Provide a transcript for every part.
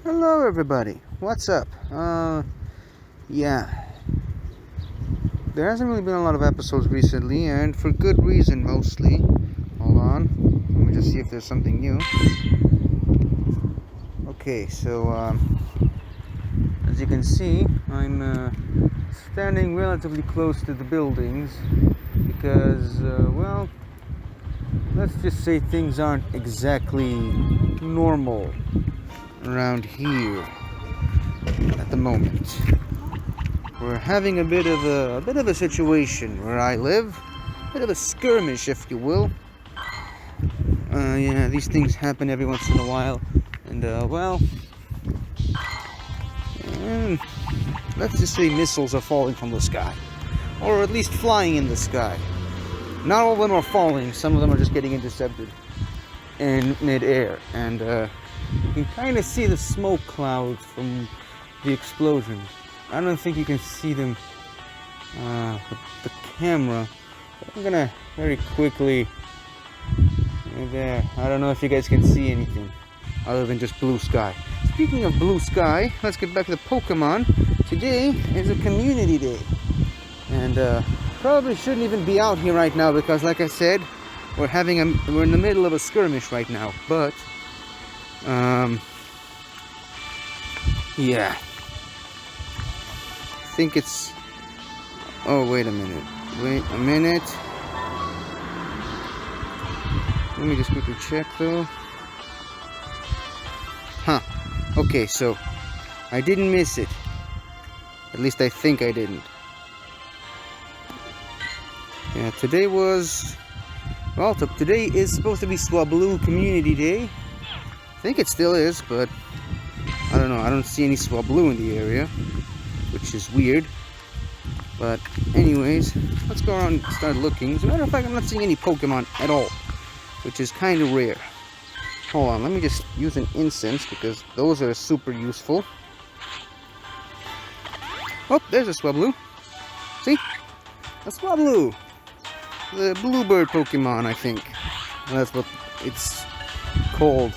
Hello everybody, what's up? Yeah, there hasn't really been a lot of episodes recently, and for good reason mostly. Hold on, let me just see if there's something new. Okay, so as you can see, I'm standing relatively close to the buildings because, well, let's just say things aren't exactly normal around here at the moment. We're having a bit of a situation where I live, a bit of a skirmish, if you will. Yeah, these things happen every once in a while, and well, let's just say missiles are falling from the sky, or at least flying in the sky. Not all of them are falling; some of them are just getting intercepted in mid-air, and you can kind of see the smoke clouds from the explosions. I don't think you can see them with the camera. But I'm gonna very quickly. Right there. I don't know if you guys can see anything other than just blue sky. Speaking of blue sky, let's get back to the Pokemon. Today is a community day, and probably shouldn't even be out here right now because, like I said, we're in the middle of a skirmish right now. But yeah. I think it's... Oh, wait a minute. Let me just quickly check, though. Huh. Okay, so I didn't miss it. At least I think I didn't. Yeah, today was... Well, today is supposed to be Swablu Community Day. I think it still is, but I don't know. I don't see any Swablu in the area, which is weird. But anyways, let's go around and start looking. As a matter of fact, I'm not seeing any Pokemon at all, which is kind of rare. Hold on, let me just use an incense because those are super useful. Oh, there's a Swablu. See? A Swablu. The bluebird Pokemon, I think. That's what it's called.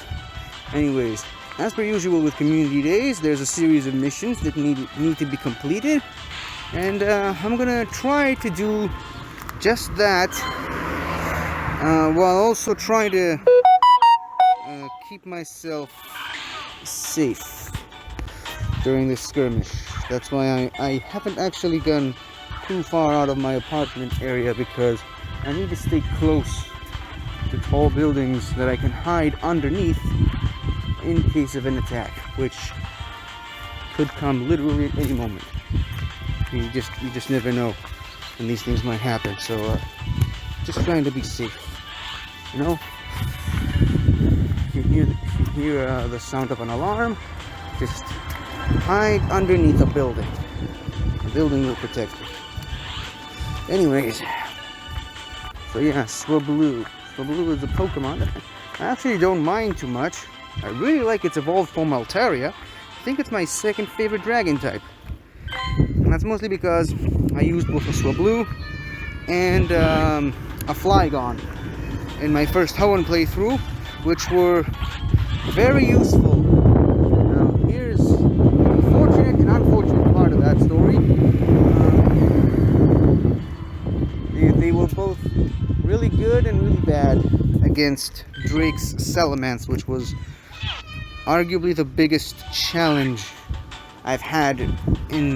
Anyways, as per usual with community days, there's a series of missions that need to be completed, and I'm gonna try to do just that, while also trying to keep myself safe during this skirmish. That's why I haven't actually gone too far out of my apartment area, because I need to stay close to tall buildings that I can hide underneath in case of an attack, which could come literally at any moment. You just never know when these things might happen. So just trying to be safe, you know. If you hear the sound of an alarm, just hide underneath a building. The building will protect you. Anyways, so yeah, Swablu. Swablu is a Pokemon that I actually don't mind too much. I really like its evolved form Altaria. I think it's my second favorite dragon type. And that's mostly because I used both a Swablu and a Flygon in my first Hoenn playthrough, which were very useful. Now, here's the fortunate and unfortunate part of that story. They were both really good and really bad against Drake's Salamence, which was arguably the biggest challenge I've had in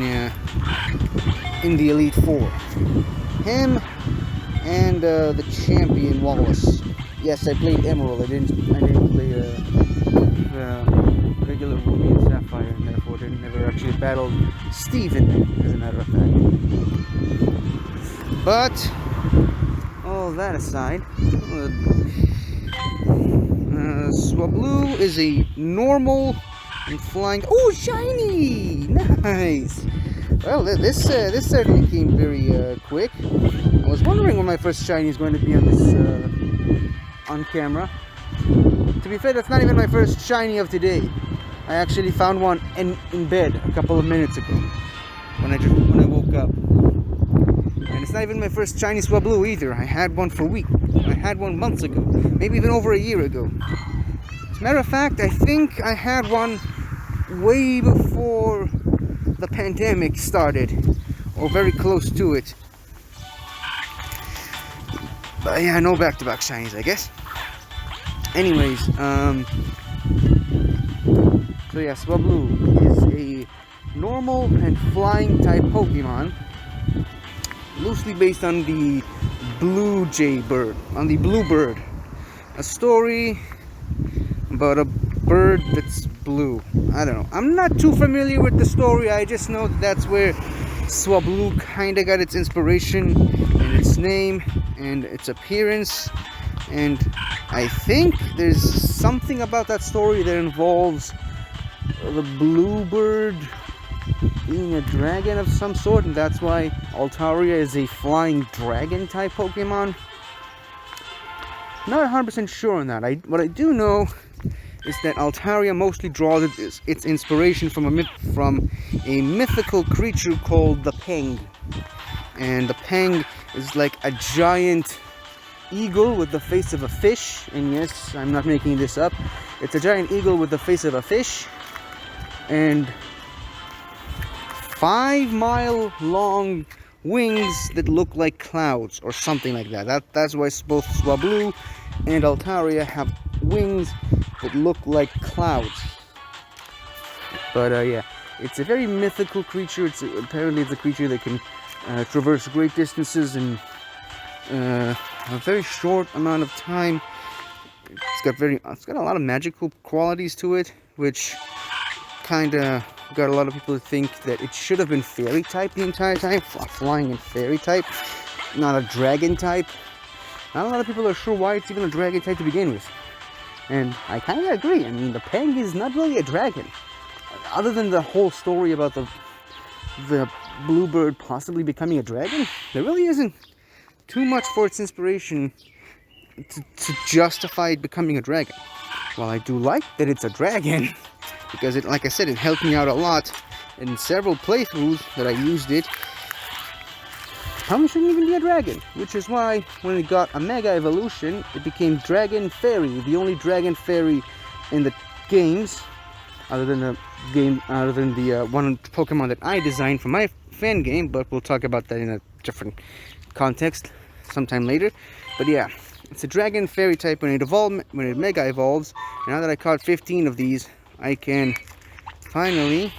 the Elite Four. Him and the champion Wallace. Yes, I played Emerald. I didn't play regular Ruby and Sapphire, and therefore never actually battled Steven, as a matter of fact. But all that aside, Swablu is a normal and flying... Oh, shiny! Nice! Well, this certainly came very quick. I was wondering when my first shiny is going to be on this on camera. To be fair, that's not even my first shiny of today. I actually found one in bed a couple of minutes ago when I woke up. And it's not even my first shiny Swablu either. I had one for a week. I had one months ago, maybe even over a year ago. As a matter of fact, I think I had one way before the pandemic started, or very close to it. But yeah, no back-to-back shinies, I guess. Anyways, so yeah, Swablu is a normal and flying type Pokemon, loosely based on the blue bird. A story about a bird that's blue. I don't know. I'm not too familiar with the story. I just know that's where Swablu kind of got its inspiration and its name and its appearance. And I think there's something about that story that involves the blue bird being a dragon of some sort, and that's why Altaria is a flying dragon type Pokemon. Not 100% sure on that. What I do know is that Altaria mostly draws its inspiration from a mythical creature called the Peng. And the Peng is like a giant eagle with the face of a fish. And yes, I'm not making this up. It's a giant eagle with the face of a fish. And 5-mile long wings that look like clouds or something like that. That's why both Swablu and Altaria have wings that look like clouds. But yeah, it's a very mythical creature. Apparently it's a creature that can traverse great distances in a very short amount of time. It's got a lot of magical qualities to it, which kind of got a lot of people to think that it should have been fairy type the entire time, flying and fairy type, not a dragon type. Not a lot of people are sure why it's even a dragon type to begin with. And I kind of agree. I mean, the Peng is not really a dragon. Other than the whole story about the bluebird possibly becoming a dragon, there really isn't too much for its inspiration to justify it becoming a dragon. While I do like that it's a dragon, because it, like I said, it helped me out a lot in several playthroughs that I used it. Probably shouldn't even be a dragon, which is why when it got a Mega Evolution, it became Dragon Fairy, the only Dragon Fairy in the games, other than the one Pokemon that I designed for my fan game. But we'll talk about that in a different context sometime later. But yeah, it's a Dragon Fairy type when it Mega Evolves. And now that I caught 15 of these, I can finally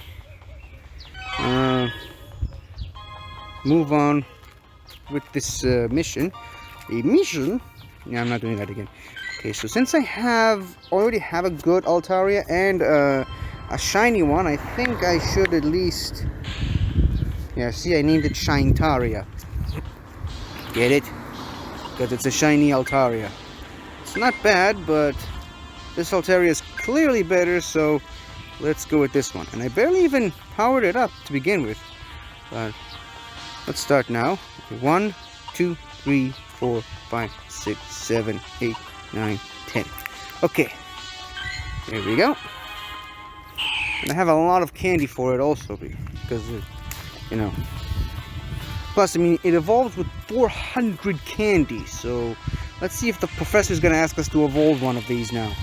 move on with this mission. Yeah, I'm not doing that again. Okay, so since I already have a good Altaria and a shiny one, I think I should at least... Yeah, see, I named it Shinetaria. Get it? Because it's a shiny Altaria. It's not bad, but this Altaria is clearly better, so let's go with this one. And I barely even powered it up to begin with. But let's start now. 1, 2, 3, 4, 5, 6, 7, 8, 9, 10. Okay. There we go. And I have a lot of candy for it also, because, you know. Plus, I mean, it evolves with 400 candy, so let's see if the professor's going to ask us to evolve one of these now.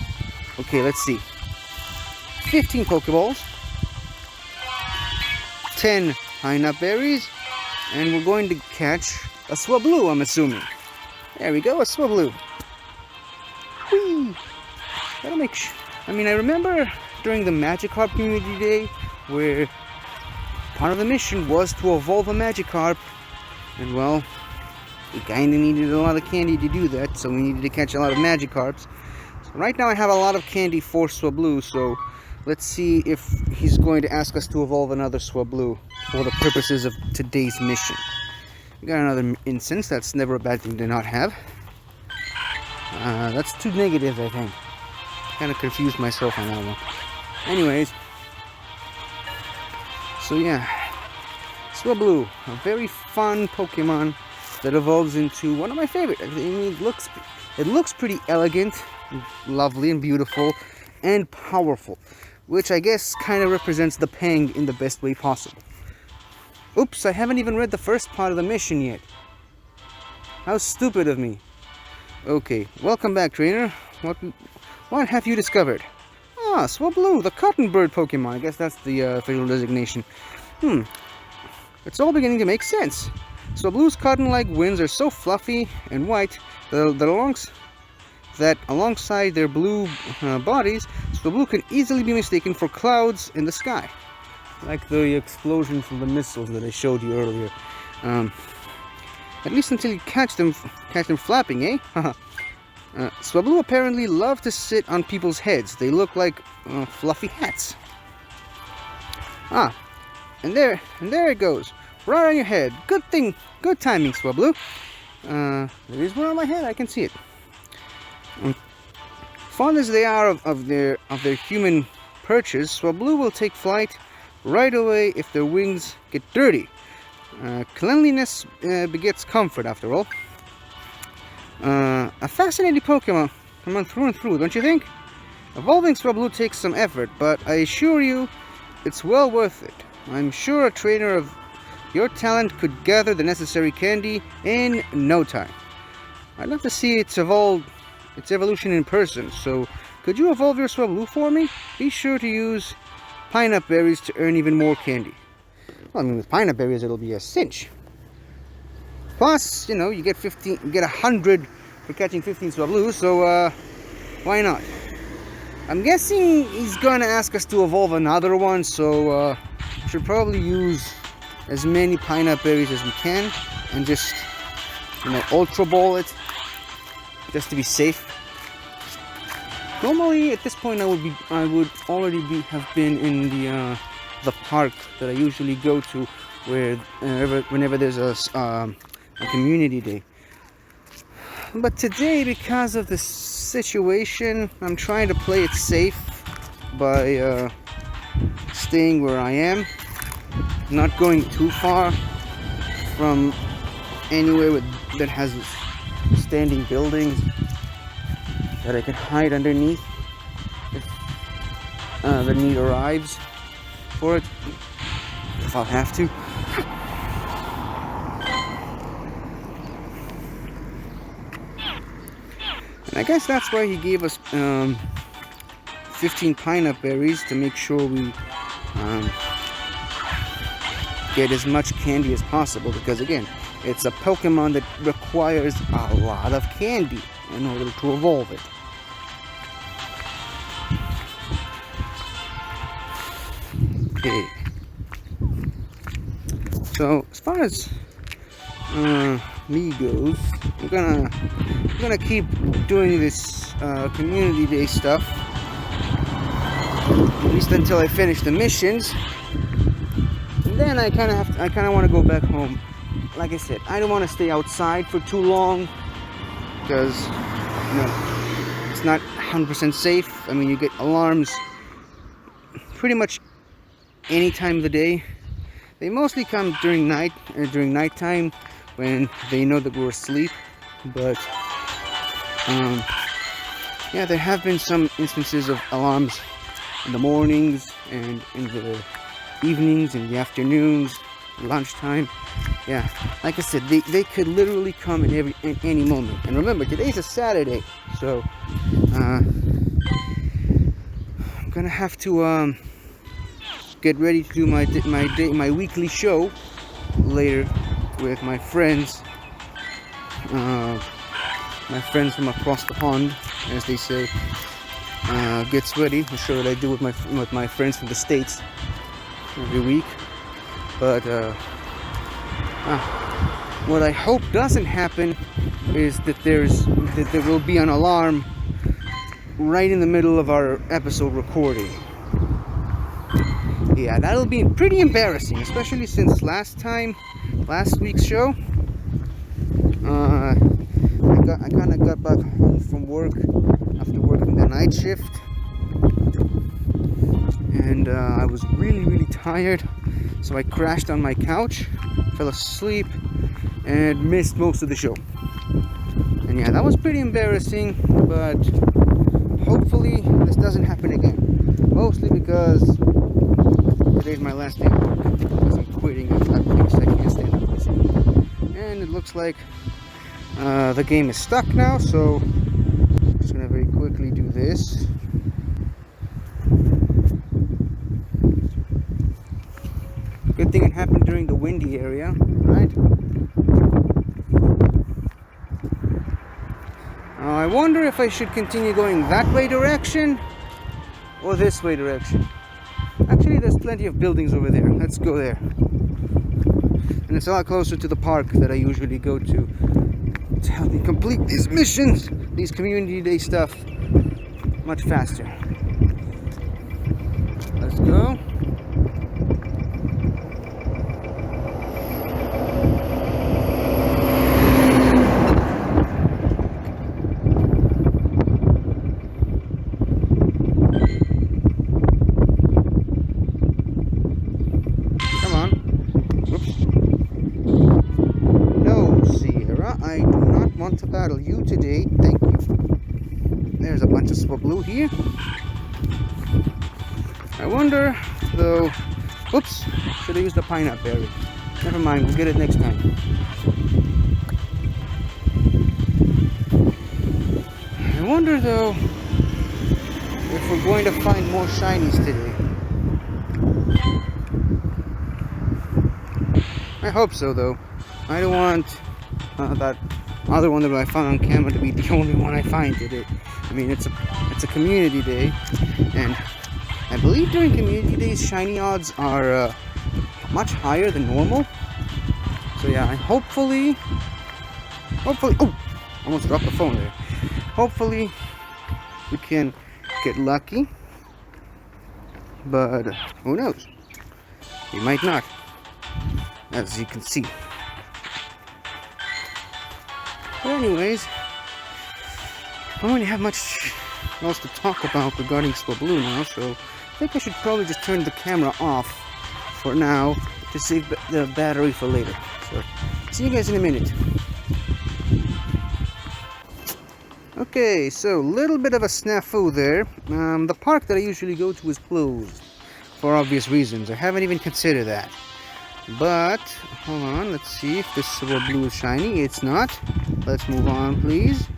Okay, let's see. 15 Pokeballs, 10 high nut berries, and we're going to catch a Swablu, I'm assuming. There we go, a Swablu. Whee! That'll make I mean, I remember during the Magikarp Community Day, where part of the mission was to evolve a Magikarp, and well, we kinda needed a lot of candy to do that, so we needed to catch a lot of Magikarps. So right now I have a lot of candy for Swablu, so let's see if he's going to ask us to evolve another Swablu for the purposes of today's mission. We got another incense. That's never a bad thing to not have. That's too negative, I think. Kind of confused myself on that one. Anyways, so yeah, Swablu, a very fun Pokemon that evolves into one of my favorite. I mean, it looks pretty elegant, lovely, and beautiful, and powerful, which I guess kind of represents the Peng in the best way possible. Oops, I haven't even read the first part of the mission yet. How stupid of me. Okay, welcome back, trainer. What have you discovered? Ah, Swablu, the cotton bird Pokemon. I guess that's the official designation. It's all beginning to make sense. Swablu's cotton-like wings are so fluffy and white that alongside their blue bodies, Swablu can easily be mistaken for clouds in the sky. Like the explosion from the missiles that I showed you earlier. At least until you catch them flapping, eh? Swablu apparently love to sit on people's heads. They look like fluffy hats. Ah, and there it goes, right on your head. Good timing, Swablu. There is one on my head. I can see it. Fond as they are of their human perches, Swablu will take flight right away if their wings get dirty. Cleanliness begets comfort, after all. A fascinating Pokemon, come on, through and through, don't you think? Evolving Swablu takes some effort, but I assure you, it's well worth it. I'm sure a trainer of your talent could gather the necessary candy in no time. I'd love to see its evolution in person, so could you evolve your Swablu for me? Be sure to use pineapple berries to earn even more candy. Well, I mean, with pineapple berries, it'll be a cinch. Plus, you know, you get 100 for catching 15 Swablu, so why not? I'm guessing he's gonna ask us to evolve another one, so should probably use as many pineapple berries as we can, and just, you know, Ultra Ball it, just to be safe. Normally, at this point, I would already have been in the park that I usually go to, whenever there's a community day. But today, because of the situation, I'm trying to play it safe by staying where I am, not going too far from anywhere that has standing buildings that I can hide underneath if the need arrives for it, if I'll have to. And I guess that's why he gave us 15 pineapple berries, to make sure we get as much candy as possible, because again, it's a Pokemon that requires a lot of candy in order to evolve it. Okay. So as far as me goes, I'm gonna keep doing this community day stuff, at least until I finish the missions. And then I kind of want to go back home. Like I said, I don't want to stay outside for too long, because, you know, it's not 100% safe. I mean, you get alarms pretty much any time of the day. They mostly come during nighttime, when they know that we're asleep. But yeah, there have been some instances of alarms in the mornings and in the evenings, in the afternoons, lunchtime. Yeah, like I said, they could literally come in any moment. And remember, today's a Saturday, so I'm gonna have to get ready to do my weekly show later with my friends, from across the pond, as they say. Gets ready, the show that I do with my friends from the States every week. But what I hope doesn't happen is that there will be an alarm right in the middle of our episode recording. Yeah, that'll be pretty embarrassing, especially since last week's show, I kind of got back home from work after working the night shift, and I was really tired, so I crashed on my couch, fell asleep, and missed most of the show. And yeah, that was pretty embarrassing, but hopefully this doesn't happen again. Mostly because today's my last day of work, because I'm quitting because I can't stand up this anymore. And it looks like the game is stuck now, so I'm just gonna very quickly do this. Good thing it happened during the windy area, right? I wonder if I should continue going that way direction or this way direction. Actually, there's plenty of buildings over there. Let's go there. And it's a lot closer to the park that I usually go to help me complete these missions, these community day stuff, much faster. Let's go. I do not want to battle you today, thank you. There's a bunch of Swablu here. I wonder, though... Oops, should have used the pineapple berry. Never mind, we'll get it next time. I wonder, though, if we're going to find more shinies today. I hope so, though. I don't want... that other one that I found on camera to be the only one I find today. I mean, it's a community day, and I believe during community days, shiny odds are much higher than normal. So yeah, hopefully, oh, almost dropped the phone there. Hopefully, we can get lucky, but who knows? We might not, as you can see. But anyways, I don't really have much else to talk about regarding Swablu now, so I think I should probably just turn the camera off for now to save the battery for later. So, see you guys in a minute. Okay, so little bit of a snafu there. The park that I usually go to is closed for obvious reasons. I haven't even considered that. But, hold on, let's see if this Swablu is shiny. It's not. Let's move on, please.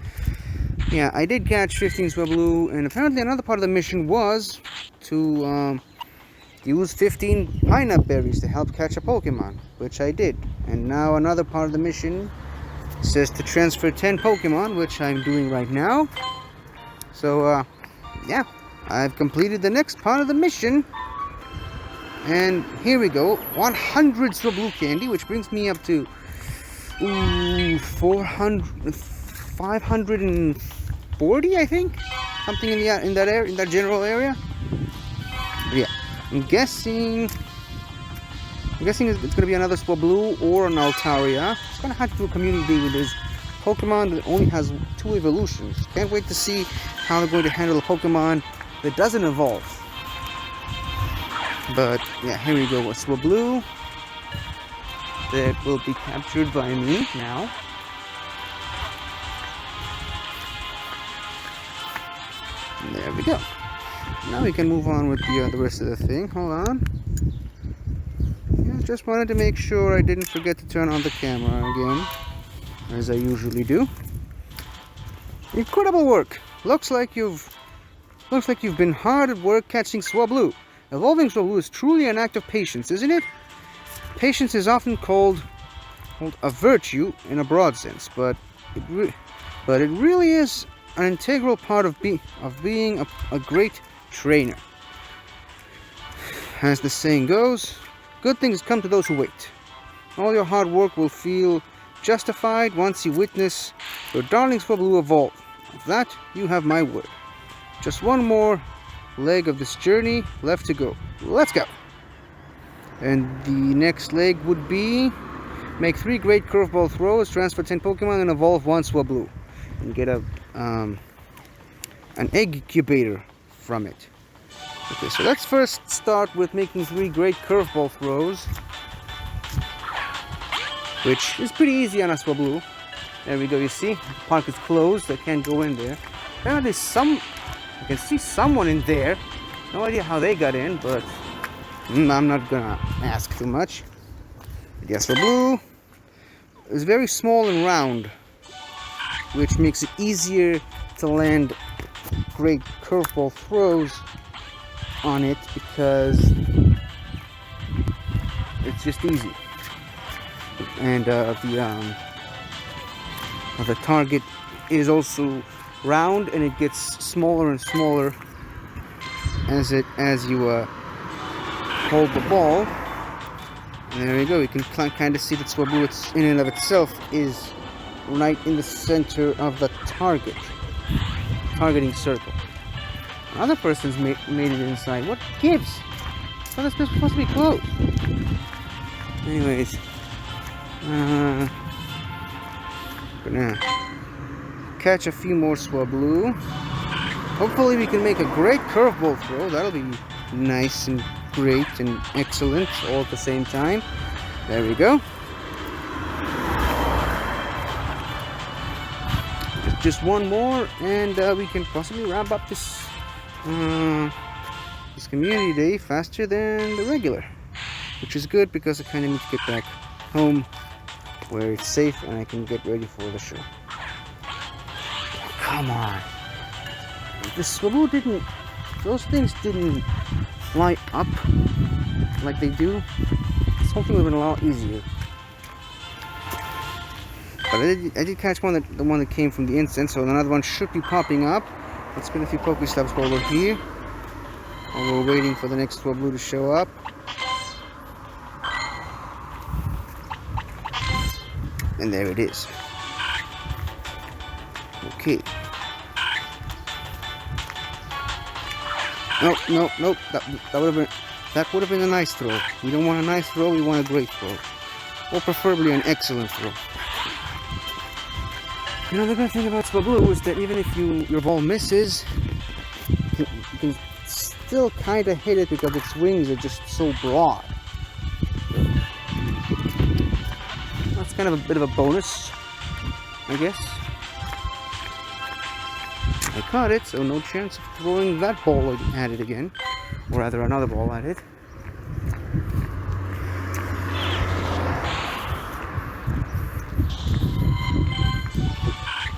Yeah, I did catch 15 Swablu, and apparently another part of the mission was to use 15 pineapple berries to help catch a Pokemon, which I did. And now another part of the mission says to transfer 10 Pokemon, which I'm doing right now. So, yeah, I've completed the next part of the mission. And here we go, 100 Swablu candy, which brings me up to 540, I think, something in that general area. But yeah, I'm guessing it's gonna be another Swablu or an Altaria. It's gonna have to do a community day with this Pokemon that only has 2 evolutions. Can't wait to see how they're going to handle a Pokemon that doesn't evolve. But yeah, here we go with Swablu that will be captured by me now. And there we go. Now we can move on with the rest of the thing. Hold on. Yeah, just wanted to make sure I didn't forget to turn on the camera again, as I usually do. Incredible work. Looks like you've been hard at work catching Swablu. Evolving Swablu is truly an act of patience, isn't it? Patience is often called a virtue in a broad sense, but it really is an integral part of being a great trainer. As the saying goes, good things come to those who wait. All your hard work will feel justified once you witness your darling Swablu evolve. Of that, you have my word. Just one more leg of this journey left to go. Let's go. And the next leg would be make 3 great curveball throws, transfer 10 Pokemon, and evolve 1 Swablu, and get an egg incubator from it. Okay, so let's first start with making 3 great curveball throws, which is pretty easy on a Swablu. There we go. You see, the park is closed. I can't go in there. Apparently, I can see someone in there. No idea how they got in, but I'm not gonna ask too much. The Swablu is very small and round, which makes it easier to land great curveball throws on it because It's just easy. And the target is also round, and it gets smaller and smaller as you hold the ball. And there you go. You can kind of see that Swablu in and of itself is right in the center of the targeting circle. Another person's made it inside. What gives? Oh, that's supposed to be closed. Anyways, gonna catch a few more Swablu. Hopefully we can make a great curveball throw. That'll be nice and great and excellent all at the same time. There we go. Just one more, and we can possibly wrap up this community day faster than the regular, which is good because I kind of need to get back home where it's safe and I can get ready for the show. Come on. The Swablu those things didn't fly up like they do. This whole thing would have been a lot easier. But I did catch the one that came from the instant, so another one should be popping up. Let's spin a few Pokestops while we're here. While we're waiting for the next Swablu to show up. And there it is. Okay. Nope. That would have been a nice throw. We don't want a nice throw, we want a great throw. Or preferably an excellent throw. You know, the good thing about Swablu is that even if your ball misses, you can still kind of hit it because its wings are just so broad. That's kind of a bit of a bonus, I guess. I caught it, so no chance of throwing that ball at it again. Or rather, another ball at it.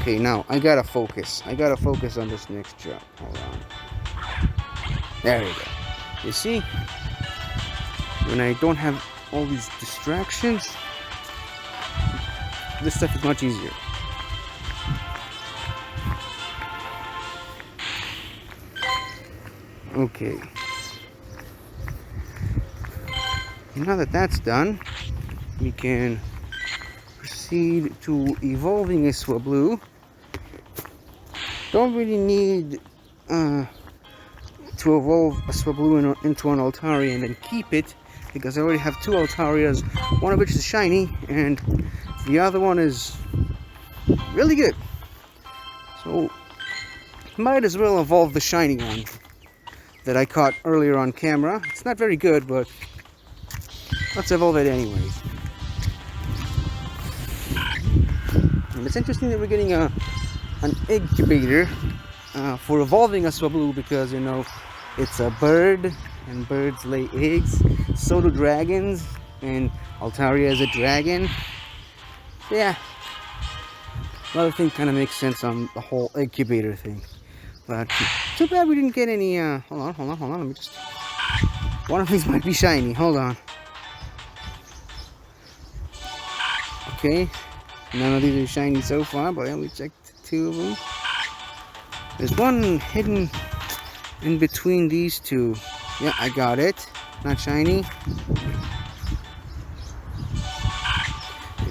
Okay, now I gotta focus. I gotta focus on this next jump. Hold on. There we go. You see, when I don't have all these distractions, this stuff is much easier. Okay. Now that that's done, we can proceed to evolving a Swablu. Don't really need to evolve a Swablu into an Altaria and then keep it, because I already have two Altarias, one of which is shiny and the other one is really good. So might as well evolve the shiny one that I caught earlier on camera. It's not very good, but let's evolve it anyways. And it's interesting that we're getting an incubator for evolving a Swablu, because, you know, it's a bird and birds lay eggs. So do dragons, and Altaria is a dragon. So yeah, another thing kind of makes sense on the whole incubator thing. But too bad we didn't get any. Hold on. Let me just. One of these might be shiny. Hold on. Okay, none of these are shiny so far, but I only checked two of them. There's one hidden in between these two. Yeah, I got it. Not shiny.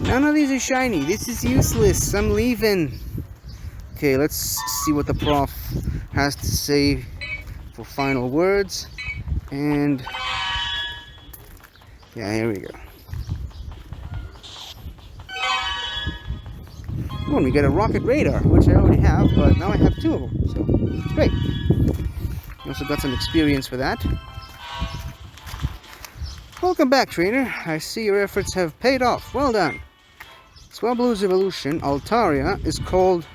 None of these are shiny. This is useless. I'm leaving. Okay, let's see what the prof has to say for final words. And yeah, here we go. Oh, and we get a rocket radar, which I already have, but now I have two of them, so it's great. I also got some experience for that. Welcome back, trainer. I see your efforts have paid off. Well done. Swablu's evolution, Altaria, is called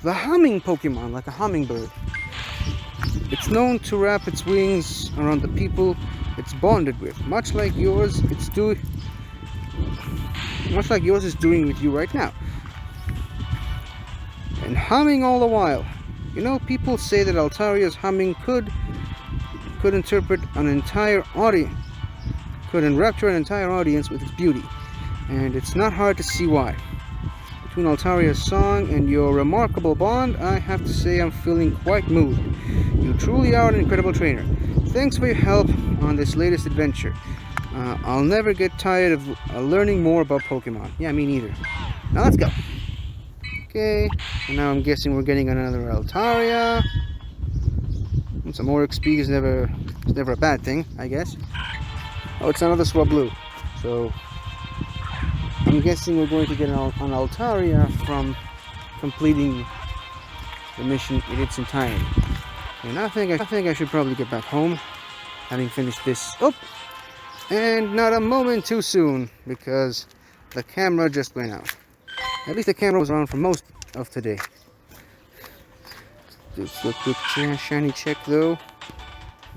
the humming Pokemon, like a hummingbird. It's known to wrap its wings around the people it's bonded with, much like yours is doing with you right now. And humming all the while. You know, people say that Altaria's humming could interpret an entire audience. could enrapture an entire audience with its beauty, and it's not hard to see why. Between Altaria's song and your remarkable bond, I have to say I'm feeling quite moved. You truly are an incredible trainer. Thanks for your help on this latest adventure. I'll never get tired of learning more about Pokemon. Yeah, me neither. Now let's go. Okay, and now I'm guessing we're getting another Altaria. And some more XP is never a bad thing, I guess. Oh, it's another Swablu. So I'm guessing we're going to get an Altaria from completing the mission in its entirety. And I think I should probably get back home, having finished this. Oh, and not a moment too soon, because the camera just went out. At least the camera was around for most of today. Just a quick shiny check though.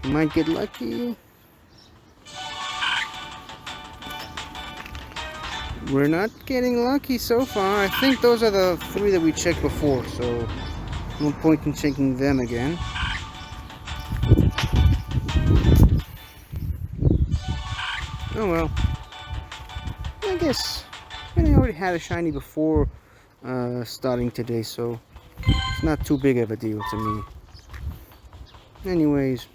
You might get lucky. We're not getting lucky so far. I think those are the 3 that we checked before, so no point in checking them again. Oh well. I guess I already had a shiny before starting today, so it's not too big of a deal to me. Anyways,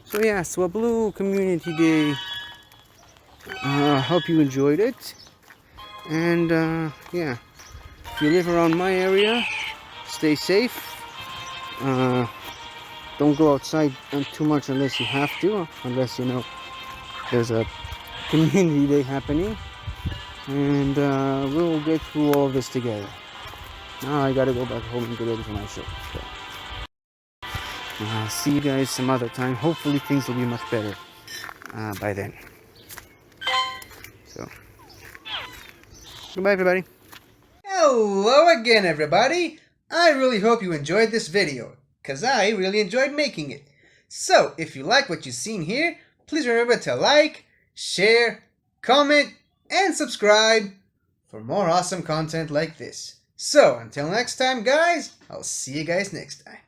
so yeah, Swablu Community Day. Hope you enjoyed it. And yeah, if you live around my area, stay safe. Don't go outside too much unless you have to, unless you know there's a community day happening. And we'll get through all of this together. Now I gotta go back home and get ready for my show. So, see you guys some other time. Hopefully things will be much better by then. So, goodbye everybody. Hello again everybody. I really hope you enjoyed this video, cause I really enjoyed making it. So if you like what you've seen here, please remember to like, share, comment, and subscribe for more awesome content like this. So until next time guys, I'll see you guys next time.